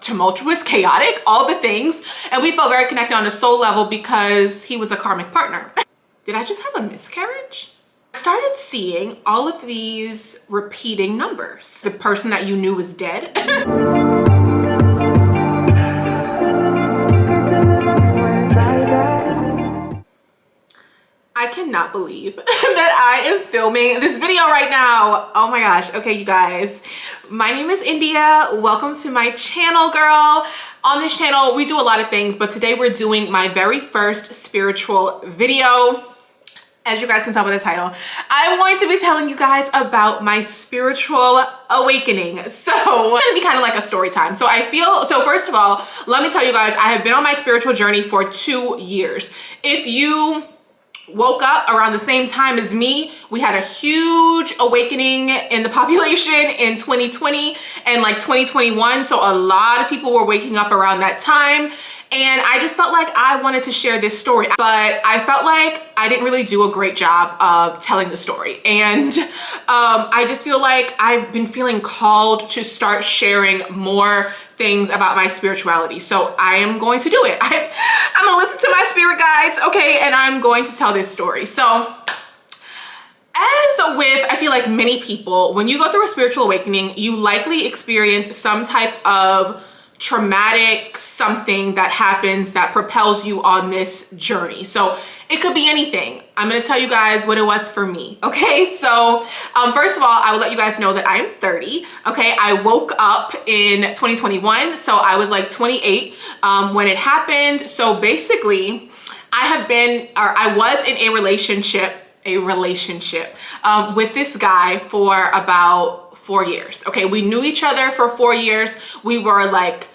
tumultuous, chaotic, all the things. And we felt very connected on a soul level because he was a karmic partner. Did I just have a miscarriage? I started seeing all of these repeating numbers. The person that you knew was dead. I cannot believe that I am filming this video right now. Oh my gosh. Okay, you guys. My name is India. Welcome to my channel, girl. On this channel, we do a lot of things, but today we're doing my very first spiritual video. As you guys can tell by the title, I'm going to be telling you guys about my spiritual awakening. So it's gonna be kind of like a story time. So first of all, let me tell you guys, I have been on my spiritual journey for 2 years. If you woke up around the same time as me, we had a huge awakening in the population in 2020 and like 2021. So a lot of people were waking up around that time. And I just felt like I wanted to share this story, but I felt like I didn't really do a great job of telling the story. And I just feel like I've been feeling called to start sharing more things about my spirituality. So I am going to do it. I'm gonna listen to my spirit guides, okay? And I'm going to tell this story. So as with, I feel like many people, when you go through a spiritual awakening, you likely experience some type of traumatic something that happens that propels you on this journey. So it could be anything. I'm gonna tell you guys what it was for me, okay? So first of all, I will let you guys know that I am 30, okay? I woke up in 2021, so I was like 28 when it happened. So basically, I was in a relationship with this guy for about 4 years. Okay, we knew each other for 4 years. We were like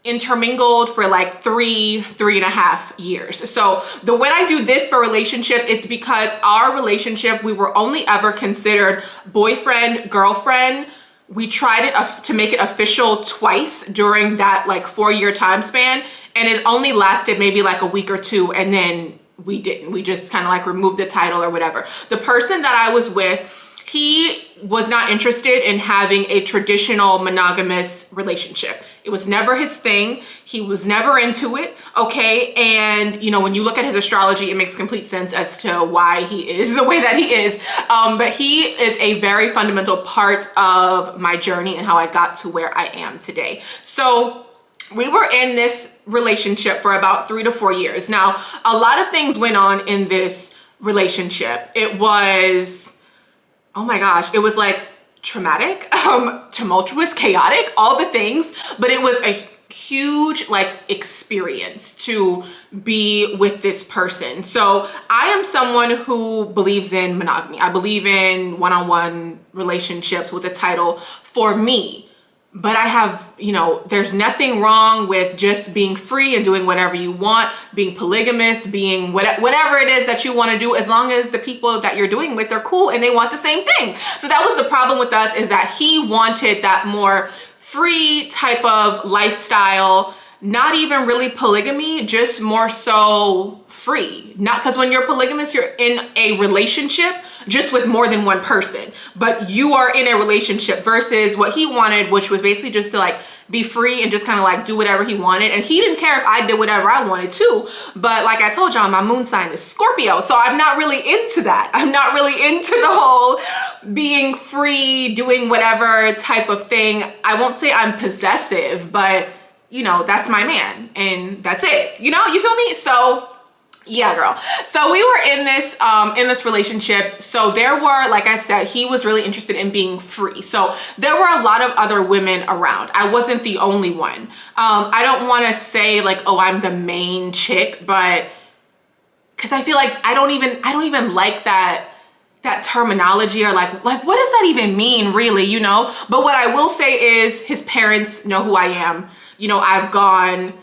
intermingled for like three and a half years. So when I do this for relationship, it's because our relationship, we were only ever considered boyfriend, girlfriend. We tried it to make it official twice during that like 4-year time span. And it only lasted maybe like a week or two. And then we didn't. We just kind of like removed the title or whatever. The person that I was with, he was not interested in having a traditional monogamous relationship. It was never his thing. He was never into it, okay? And, you know, when you look at his astrology, it makes complete sense as to why he is the way that he is. But he is a very fundamental part of my journey and how I got to where I am today. So we were in this relationship for about 3 to 4 years. Now, a lot of things went on in this relationship. It was, oh my gosh, it was like traumatic, tumultuous, chaotic, all the things, but it was a huge like experience to be with this person. So I am someone who believes in monogamy. I believe in one-on-one relationships with a title for me. But I have, you know, there's nothing wrong with just being free and doing whatever you want, being polygamous, being whatever it is that you want to do, as long as the people that you're doing with are cool and they want the same thing. So that was the problem with us, is that he wanted that more free type of lifestyle, not even really polygamy, just more so free. Not because when you're polygamous, you're in a relationship just with more than one person, but you are in a relationship, versus what he wanted, which was basically just to like be free and just kind of like do whatever he wanted. And he didn't care if I did whatever I wanted to, but like I told y'all, my moon sign is Scorpio, so I'm not really into that. I'm not really into the whole being free, doing whatever type of thing. I won't say I'm possessive, but you know, that's my man and that's it. You know, you feel me? So yeah, girl. So we were in this relationship. So there were, like I said, he was really interested in being free. So there were a lot of other women around. I wasn't the only one. I don't want to say like, oh, I'm the main chick, but because I feel like I don't even like that terminology, or like what does that even mean really, you know? But what I will say is his parents know who I am. You know, I've gone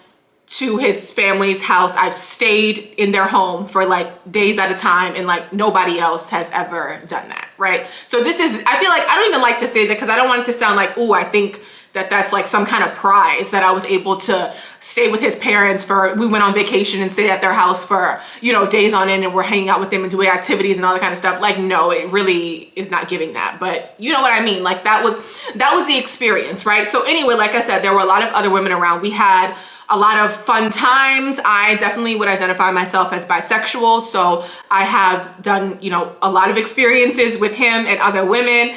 to his family's house. I've stayed in their home for like days at a time, and like nobody else has ever done that, right? So this is, I feel like I don't even like to say that because I don't want it to sound like, oh, I think that's like some kind of prize that I was able to stay with his parents we went on vacation and stayed at their house for, you know, days on end, and we're hanging out with them and doing activities and all that kind of stuff. Like, no, it really is not giving that, but you know what I mean? Like that was the experience, right? So anyway, like I said, there were a lot of other women around. We had a lot of fun times. I definitely would identify myself as bisexual. So I have done, you know, a lot of experiences with him and other women.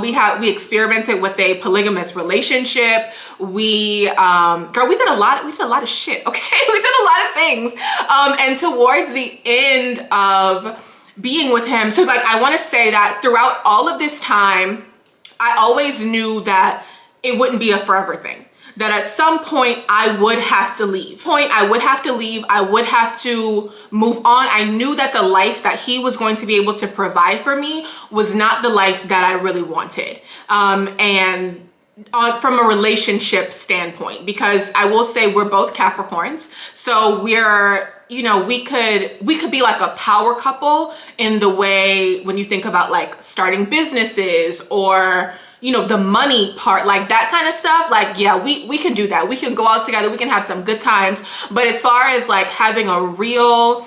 We experimented with a polygamous relationship. Girl, we did a lot of shit. Okay. We did a lot of things. And towards the end of being with him, so like, I want to say that throughout all of this time, I always knew that it wouldn't be a forever thing. That at some point I would have to leave. I would have to move on. I knew that the life that he was going to be able to provide for me was not the life that I really wanted. And from a relationship standpoint, because I will say we're both Capricorns. So we're, you know, we could be like a power couple in the way when you think about like starting businesses or, you know, the money part, like that kind of stuff. Like, yeah, we can do that. We can go out together. We can have some good times. But as far as like having a real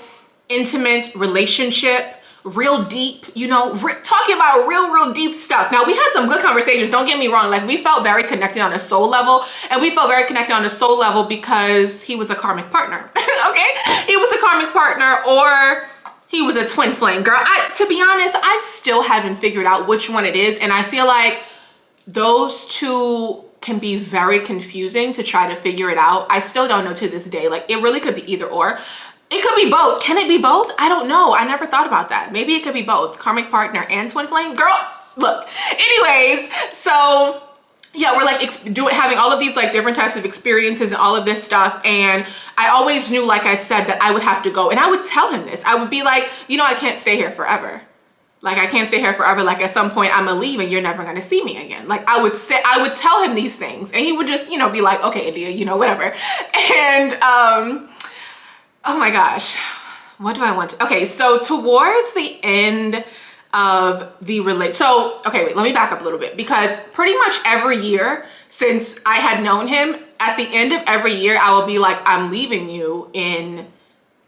intimate relationship, real deep, you know, talking about real deep stuff. Now, we had some good conversations. Don't get me wrong. Like, we felt very connected on a soul level, and we felt very connected on a soul level because he was a karmic partner. Okay. He was a karmic partner, or he was a twin flame. Girl, to be honest, I still haven't figured out which one it is. And I feel like those two can be very confusing to try to figure it out. I still don't know to this day. Like, it really could be either or. It could be both. Can it be both? I don't know. I never thought about that. Maybe it could be both. Karmic partner and twin flame. Girl, look. Anyways, so yeah, we're like having all of these like different types of experiences and all of this stuff. And I always knew, like I said, that I would have to go. And I would tell him this. I would be like, you know, I can't stay here forever. Like, I can't stay here forever. Like, at some point I'm gonna leave and you're never gonna see me again. Like, I would tell him these things, and he would just, you know, be like, okay, India, you know, whatever. And oh my gosh, what do I want to, okay, so towards the end of the so, okay, wait, let me back up a little bit, because pretty much every year since I had known him, at the end of every year, I will be like, I'm leaving you in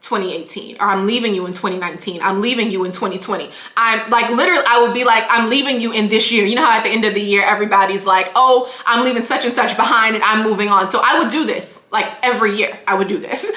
2018, or I'm leaving you in 2019, I'm leaving you in 2020. I'm like, literally, I would be like, I'm leaving you in this year. You know how at the end of the year, everybody's like, oh, I'm leaving such and such behind and I'm moving on. So I would do this. Like, every year I would do this.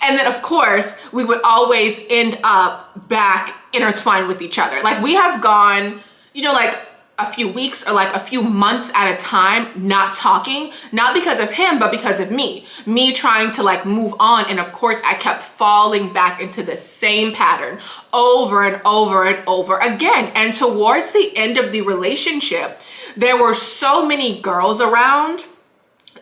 And then of course we would always end up back intertwined with each other. Like, we have gone, you know, like a few weeks or like a few months at a time not talking, not because of him, but because of me trying to like move on. And of course I kept falling back into the same pattern over and over and over again. And towards the end of the relationship, there were so many girls around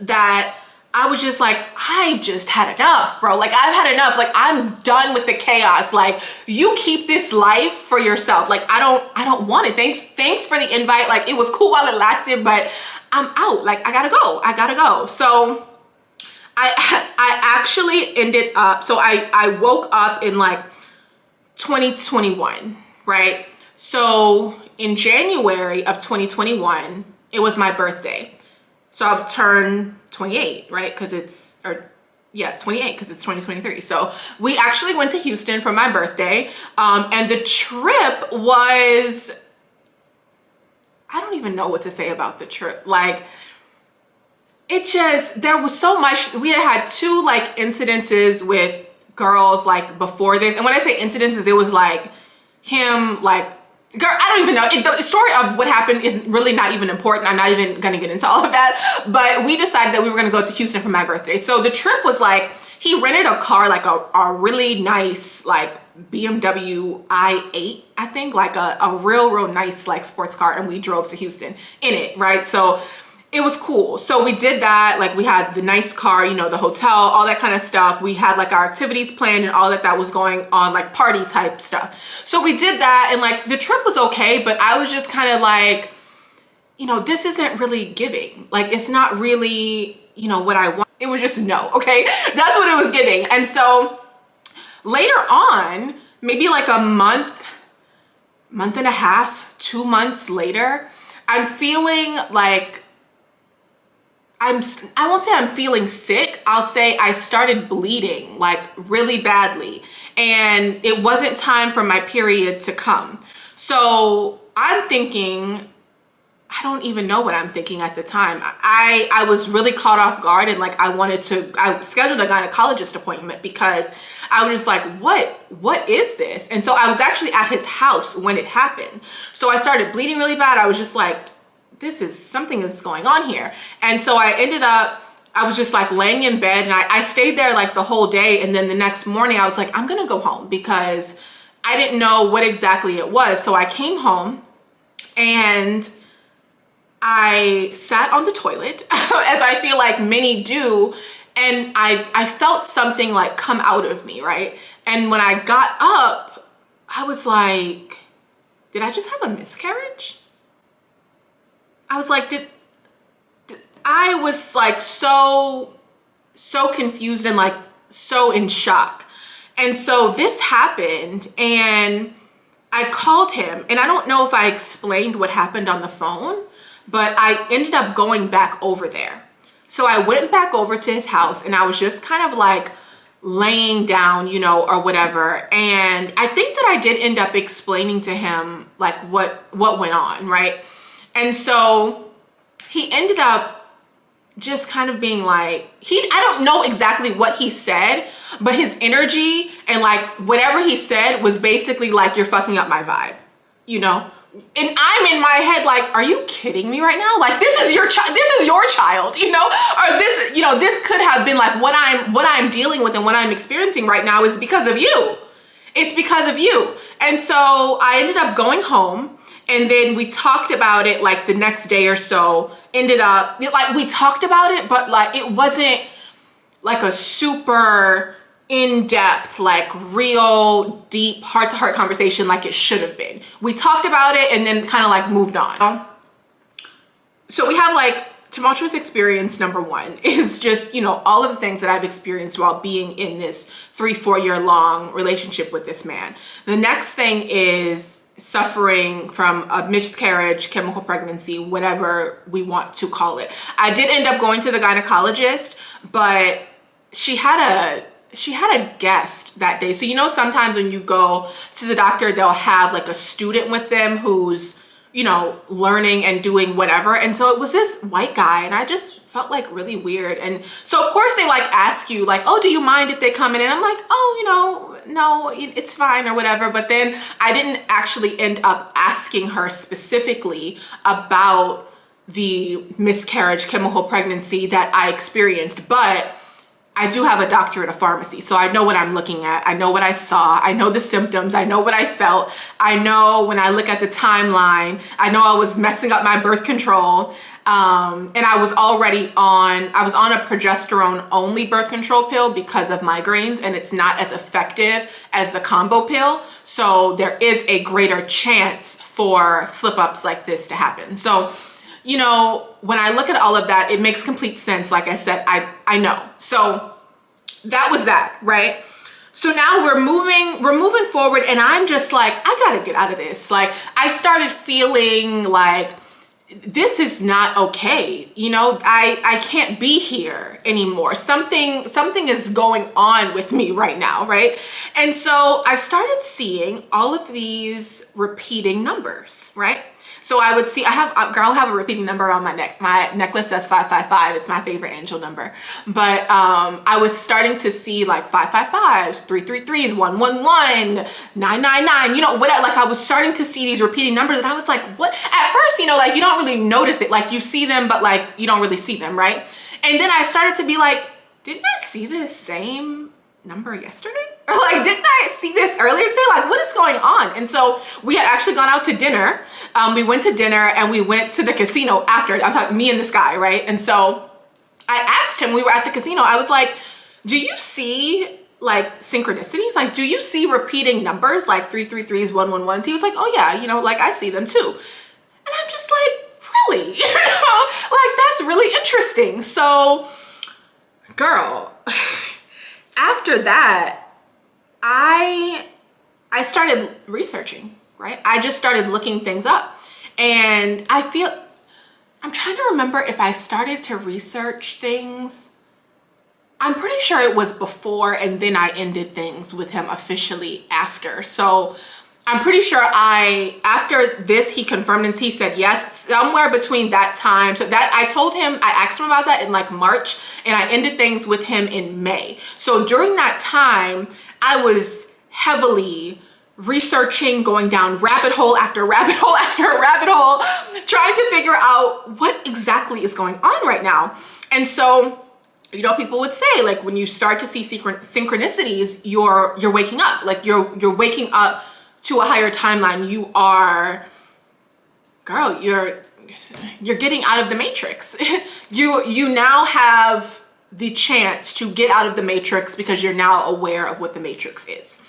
that I was just like, I just had enough, bro. Like, I've had enough. Like, I'm done with the chaos. Like, you keep this life for yourself. Like, I don't want it. Thanks for the invite. Like, it was cool while it lasted, but I'm out. Like, I gotta go. So I actually ended up, so I woke up in like 2021, right? So in January of 2021, it was my birthday. So I'll turn 28, right? Because it's, 28, because it's 2023. So we actually went to Houston for my birthday. And the trip was, I don't even know what to say about the trip. Like, it just, there was so much. We had two like incidences with girls like before this. And when I say incidences, it was like him, like, girl, I don't even know. The story of what happened is really not even important. I'm not even gonna get into all of that. But we decided that we were gonna go to Houston for my birthday. So the trip was like, he rented a car, like a really nice, like BMW i8, I think, like a real nice like sports car. And we drove to Houston in it, right? So it was cool. So we did that. Like, we had the nice car, you know, the hotel, all that kind of stuff. We had like our activities planned and all that was going on, like party type stuff. So we did that, and like the trip was okay, but I was just kind of like, you know, this isn't really giving. Like, it's not really, you know, what I want. It was just no, okay? That's what it was giving. And so later on, maybe like a month and a half, 2 months later, I'm feeling like I won't say I'm feeling sick. I'll say I started bleeding like really badly, and it wasn't time for my period to come. So I'm thinking, I don't even know what I'm thinking at the time. I was really caught off guard, and like I scheduled a gynecologist appointment because I was just like, what is this? And so I was actually at his house when it happened. So I started bleeding really bad. I was just like, something is going on here. And so I was just like laying in bed, and I stayed there like the whole day. And then the next morning I was like, I'm gonna go home because I didn't know what exactly it was. So I came home and I sat on the toilet as I feel like many do. And I felt something like come out of me, right? And when I got up, I was like, did I just have a miscarriage? I was like, I was like so confused and like so in shock. And so this happened, and I called him, and I don't know if I explained what happened on the phone, but I ended up going back over there. So I went back over to his house, and I was just kind of like laying down, you know, or whatever. And I think that I did end up explaining to him like what went on, right? And so he ended up just kind of being like, I don't know exactly what he said, but his energy and like whatever he said was basically like, you're fucking up my vibe, you know? And I'm in my head like, are you kidding me right now? Like, this is your child, you know? Or this, you know, this could have been like what I'm dealing with and what I'm experiencing right now is because of you. It's because of you. And so I ended up going home, and then we talked about it like the next day or so. Ended up like we talked about it, but like it wasn't like a super in-depth, like real deep heart-to-heart conversation like it should have been. We talked about it and then kind of like moved on. So we have like tumultuous experience number one is just, you know, all of the things that I've experienced while being in this 3-4 year long relationship with this man. The next thing is suffering from a miscarriage, chemical pregnancy, whatever we want to call it. I did end up going to the gynecologist, but she had a guest that day. So, you know, sometimes when you go to the doctor, they'll have like a student with them who's, you know, learning and doing whatever. And so it was this white guy, and I just felt like really weird. And so of course they like ask you like, oh, do you mind if they come in? And I'm like, oh, you know, no, it's fine or whatever. But then I didn't actually end up asking her specifically about the miscarriage, chemical pregnancy that I experienced. But I do have a doctorate of pharmacy, so I know what I'm looking at. I know what I saw. I know the symptoms. I know what I felt. I know when I look at the timeline, I know I was messing up my birth control. And I was on a progesterone only birth control pill because of migraines, and it's not as effective as the combo pill. So there is a greater chance for slip ups like this to happen. So, you know, when I look at all of that, it makes complete sense. Like I said, I know. So that was that, right? So now we're moving forward, and I'm just like, I gotta get out of this. Like, I started feeling like this is not okay. You know, I can't be here anymore. Something is going on with me right now, right? And so I started seeing all of these repeating numbers, right? So I would see, I have a repeating number on my neck. My necklace says 555. It's my favorite angel number. But I was starting to see like 555s, 333s, 111, 999, you know, like I was starting to see these repeating numbers, and I was like, what? At first, you know, like you don't really notice it. Like you see them, but like you don't really see them, right? And then I started to be like, didn't I see this same number yesterday? Or like, didn't I see this earlier today? Like, what is going on? And so we had actually gone out to dinner. We went to dinner, and we went to the casino after. I'm talking me and this guy, right? And so I asked him, we were at the casino, I was like, do you see like synchronicities? Like, do you see repeating numbers like 333s, 111s? He was like, oh yeah, you know, like I see them too. And I'm just like, really? You know, like that's really interesting. So girl, after that, I started researching, right? I just started looking things up, and I feel I'm trying to remember if I started to research things. I'm pretty sure it was before, and then I ended things with him officially after. So I'm pretty sure after this, he confirmed and he said yes, somewhere between that time. So that I asked him about that in like March, and I ended things with him in May. So during that time, I was heavily researching, going down rabbit hole after rabbit hole after rabbit hole, trying to figure out what exactly is going on right now. And so, you know, people would say, like, when you start to see synchronicities, you're waking up. Like, you're waking up to a higher timeline. You are, girl, you're getting out of the matrix. You now have the chance to get out of the matrix because you're now aware of what the matrix is.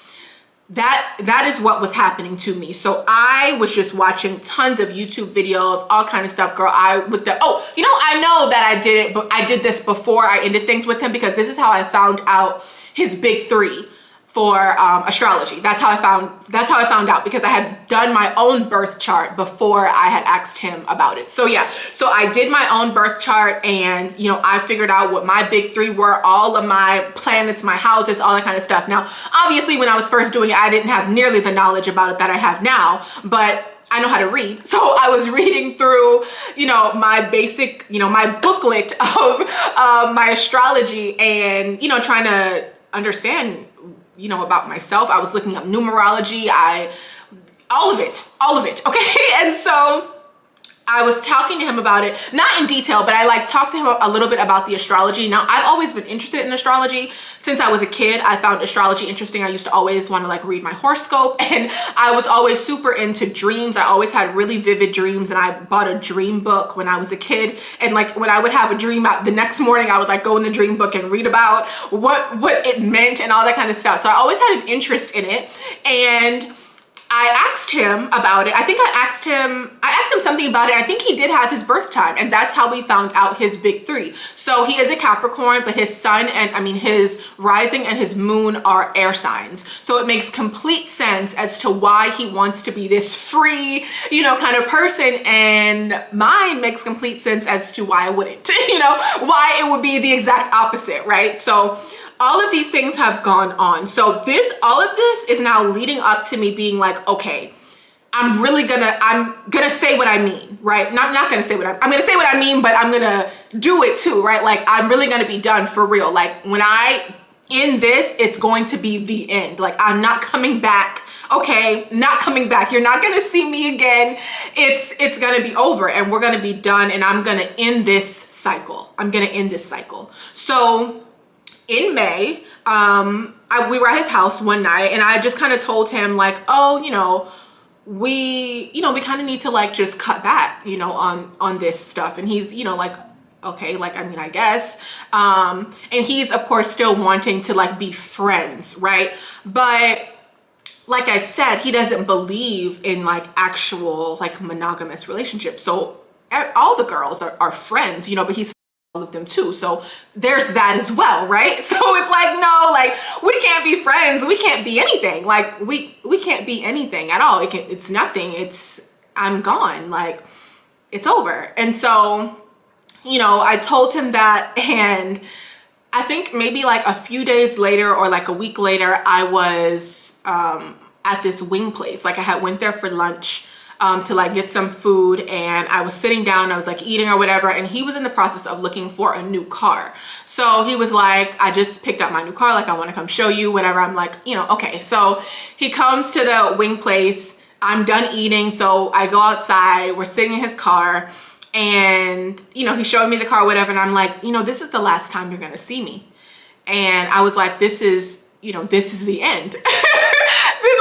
That is what was happening to me. So I was just watching tons of YouTube videos, all kind of stuff, girl. I looked up, oh, you know, I know that I did it, but I did this before I ended things with him, because this is how I found out his big three for astrology. That's how I found out, because I had done my own birth chart before I had asked him about it. So yeah, so I did my own birth chart, and you know, I figured out what my big three were, all of my planets, my houses, all that kind of stuff. Now, obviously, when I was first doing it, I didn't have nearly the knowledge about it that I have now, but I know how to read. So I was reading through, you know, my basic, you know, my booklet of my astrology, and, you know, trying to understand, you know, about myself. I was looking up numerology, all of it, okay? And so I was talking to him about it, not in detail, but I like talked to him a little bit about the astrology. Now, I've always been interested in astrology since I was a kid. I found astrology interesting. I used to always want to like read my horoscope, and I was always super into dreams. I always had really vivid dreams, and I bought a dream book when I was a kid. And like when I would have a dream, the next morning I would like go in the dream book and read about what it meant and all that kind of stuff. So I always had an interest in it, and I asked him about it. I think I asked him something about it. I think he did have his birth time, and that's how we found out his big three. So he is a Capricorn, but his sun and his rising and his moon are air signs. So it makes complete sense as to why he wants to be this free, you know, kind of person. And mine makes complete sense as to why I wouldn't, you know, why it would be the exact opposite, right? So all of these things have gone on. So all of this is now leading up to me being like, okay, I'm gonna say what I mean, right? Not gonna say what I'm gonna say what I mean, but I'm gonna do it too, right? Like, I'm really gonna be done for real. Like, when I end this, it's going to be the end. Like, I'm not coming back. Okay, not coming back. You're not gonna see me again. It's gonna be over, and we're gonna be done, and I'm gonna end this cycle. So in May, we were at his house one night, and I just kind of told him like, oh, you know, we kind of need to like just cut back, you know, on this stuff. And he's, you know, like, okay, like, I mean, I guess. And he's of course still wanting to like be friends, right? But like I said, he doesn't believe in like actual like monogamous relationships. So all the girls are friends, you know, but he's all of them too. So there's that as well, right? So it's like, no, like, we can't be friends. We can't be anything. Like, we can't be anything at all. It's nothing. I'm gone. Like, it's over. And so, you know, I told him that, and I think maybe like a few days later or like a week later, I was at this wing place. Like, I had went there for lunch to like get some food, and I was sitting down, I was like eating or whatever, and he was in the process of looking for a new car. So he was like, I just picked up my new car, like, I want to come show you, whatever. I'm like, you know, okay. So he comes to the wing place, I'm done eating, so I go outside, we're sitting in his car, and you know, he's showing me the car, whatever, and I'm like, you know, this is the last time you're gonna see me. And I was like, this is, you know, this is the end.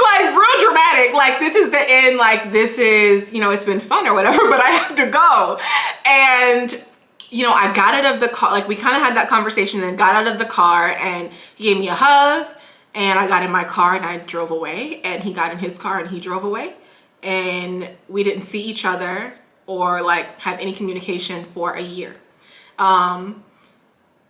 Like, real dramatic, like, this is the end, like, this is, you know, it's been fun or whatever, but I have to go. And you know, I got out of the car, like, we kind of had that conversation, and got out of the car, and he gave me a hug, and I got in my car and I drove away, and he got in his car and he drove away, and we didn't see each other or like have any communication for a year.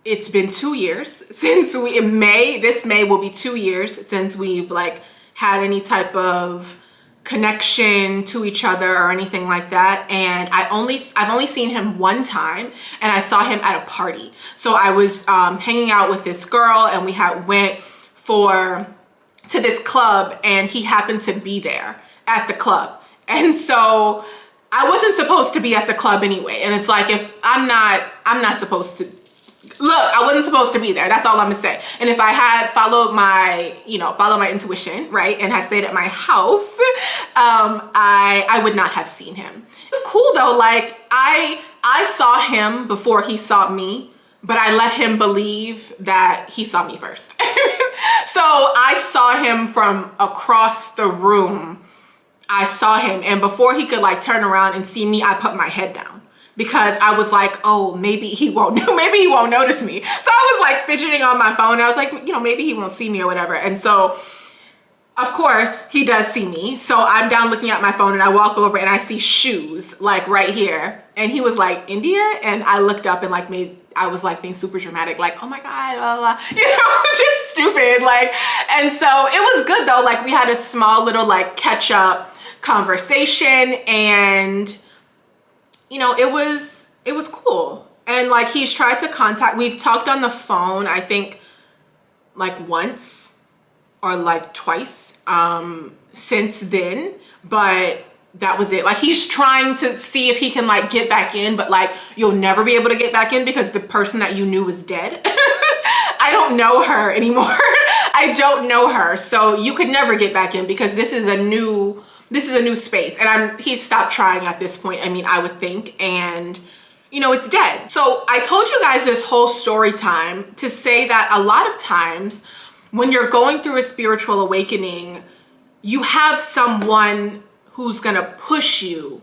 It's been 2 years since this May will be 2 years since we've like had any type of connection to each other or anything like that. And I've only seen him one time, and I saw him at a party. So I was hanging out with this girl, and we went to this club, and he happened to be there at the club. And so I wasn't supposed to be at the club anyway. And it's like, if I'm not supposed to, look, I wasn't supposed to be there. That's all I'm gonna say. And if I had followed my intuition, right, and had stayed at my house, I would not have seen him. It's cool though. Like I saw him before he saw me, but I let him believe that he saw me first. So I saw him from across the room. I saw him, and before he could like turn around and see me, I put my head down, because I was like, oh, maybe he won't notice me. So I was like fidgeting on my phone. I was like, maybe he won't see me or whatever. And so of course he does see me. So I'm down looking at my phone, and I walk over and I see shoes like right here. And he was like, India? And I looked up and I was like being super dramatic, like, oh my God, blah, blah, just stupid. Like, and so it was good though. Like we had a small little like catch up conversation, and it was cool. And like he's tried to contact, we've talked on the phone, I think like once or like twice since then, but that was it. Like he's trying to see if he can like get back in, but like you'll never be able to get back in because the person that you knew is dead. I don't know her anymore. I don't know her. So you could never get back in because this is a new space. And he's stopped trying at this point. I mean, I would think, and it's dead. So I told you guys this whole story time to say that a lot of times when you're going through a spiritual awakening, you have someone who's gonna push you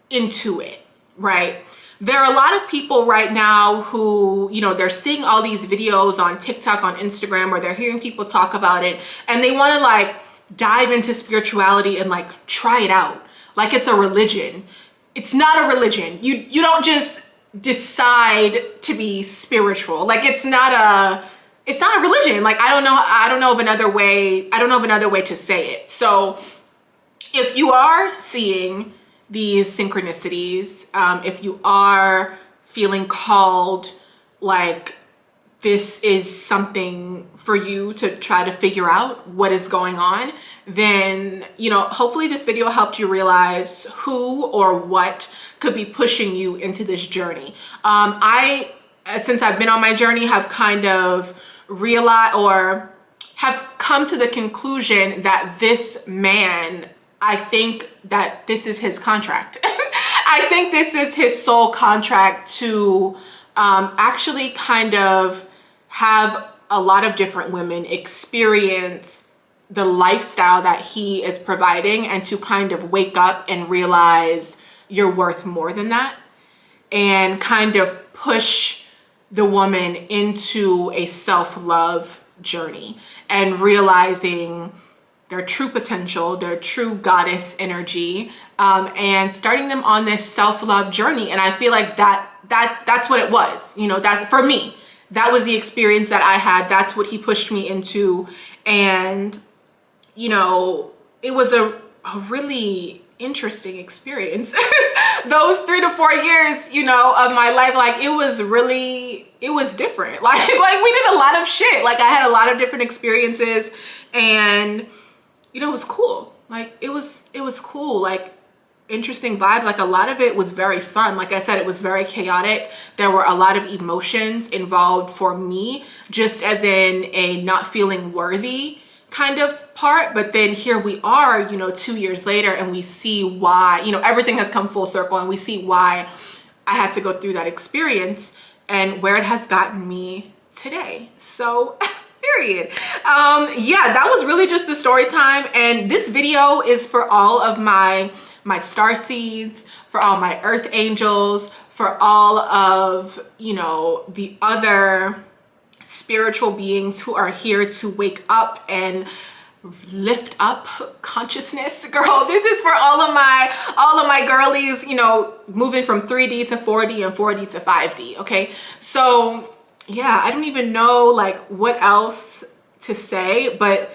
into it, right? There are a lot of people right now who, they're seeing all these videos on TikTok, on Instagram, or they're hearing people talk about it, and they wanna like dive into spirituality and like try it out like it's a religion. It's not a religion. You don't just decide to be spiritual. Like it's not a religion. Like I don't know of another way to say it. So if you are seeing these synchronicities, if you are feeling called, like this is something for you to try to figure out what is going on, then, hopefully this video helped you realize who or what could be pushing you into this journey. Since I've been on my journey, have kind of realized or have come to the conclusion that this man, I think that this is his contract. I think this is his soul contract to actually kind of have a lot of different women experience the lifestyle that he is providing, and to kind of wake up and realize you're worth more than that, and kind of push the woman into a self-love journey and realizing their true potential, their true goddess energy, and starting them on this self-love journey. And I feel like that's what it was, that for me, that was the experience that I had. That's what he pushed me into. And, it was a really interesting experience. Those 3 to 4 years, of my life, like it was different. Like we did a lot of shit. Like I had a lot of different experiences, and, it was cool. Like it was cool. Like interesting vibes. Like a lot of it was very fun. Like I said, it was very chaotic. There were a lot of emotions involved for me, just as in a not feeling worthy kind of part. But then here we are, 2 years later, and we see why, everything has come full circle, and we see why I had to go through that experience and where it has gotten me today. So period. Yeah, that was really just the story time. And this video is for all of my star seeds, for all my earth angels, for all of, the other spiritual beings who are here to wake up and lift up consciousness. Girl, this is for all of my girlies, moving from 3D to 4D and 4D to 5D. Okay. So yeah, I don't even know like what else to say, but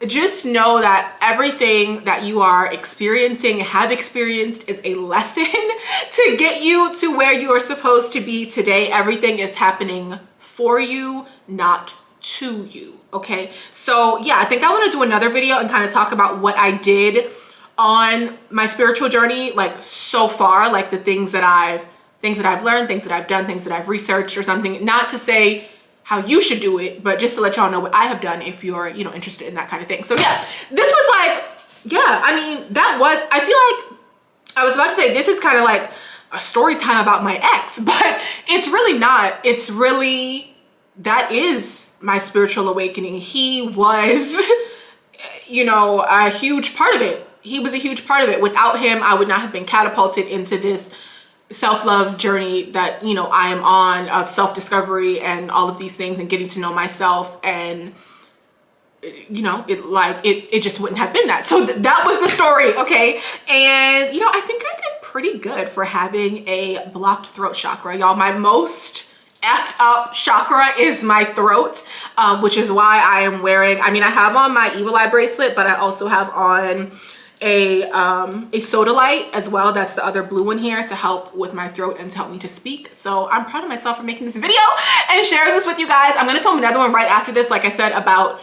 just know that everything that you are experiencing, have experienced, is a lesson to get you to where you are supposed to be today. Everything is happening for you, not to you, okay? So yeah, I think I want to do another video and kind of talk about what I did on my spiritual journey, like so far, like the things that I've learned, things that I've done, things that I've researched or something. Not to say how you should do it, but just to let y'all know what I have done if you're, you know, interested in that kind of thing. So yeah, this was like, yeah, I mean, that was, I feel like I was about to say this is kind of like a story time about my ex, but it's really not. It's really, that is my spiritual awakening. He was, you know, a huge part of it. He was a huge part of it. Without him, I would not have been catapulted into this self-love journey that, you know, I am on, of self-discovery and all of these things and getting to know myself. And you know, it just wouldn't have been that. So that was the story, okay? And you know, I think I did pretty good for having a blocked throat chakra, y'all. My most effed up chakra is my throat, which is why I am wearing, I mean, I have on my evil eye bracelet, but I also have on a sodalite as well. That's the other blue one here to help with my throat and to help me to speak. So I'm proud of myself for making this video and sharing this with you guys. I'm gonna film another one right after this, like I said, about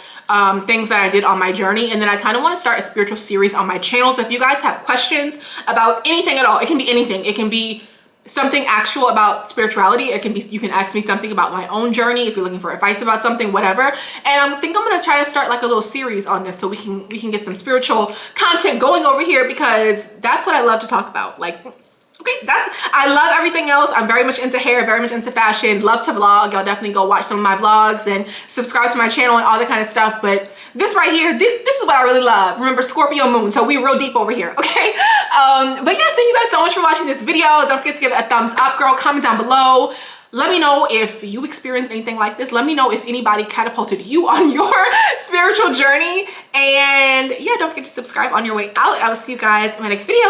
things that I did on my journey. And then I kind of want to start a spiritual series on my channel. So if you guys have questions about anything at all, it can be anything. It can be something actual about spirituality. It can be, you can ask me something about my own journey if you're looking for advice about something, whatever. And I think I'm gonna try to start like a little series on this so we can get some spiritual content going over here, because that's what I love to talk about. Like, okay, I love everything else. I'm very much into hair, very much into fashion, love to vlog. Y'all definitely go watch some of my vlogs and subscribe to my channel and all that kind of stuff. But this right here, this is what I really love. Remember, Scorpio moon, so we real deep over here, okay? But yeah, thank you guys so much for watching this video. Don't forget to give it a thumbs up, girl. Comment down below. Let me know if you experienced anything like this. Let me know if anybody catapulted you on your spiritual journey. And yeah, don't forget to subscribe on your way out. I will see you guys in my next video.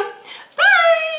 Bye!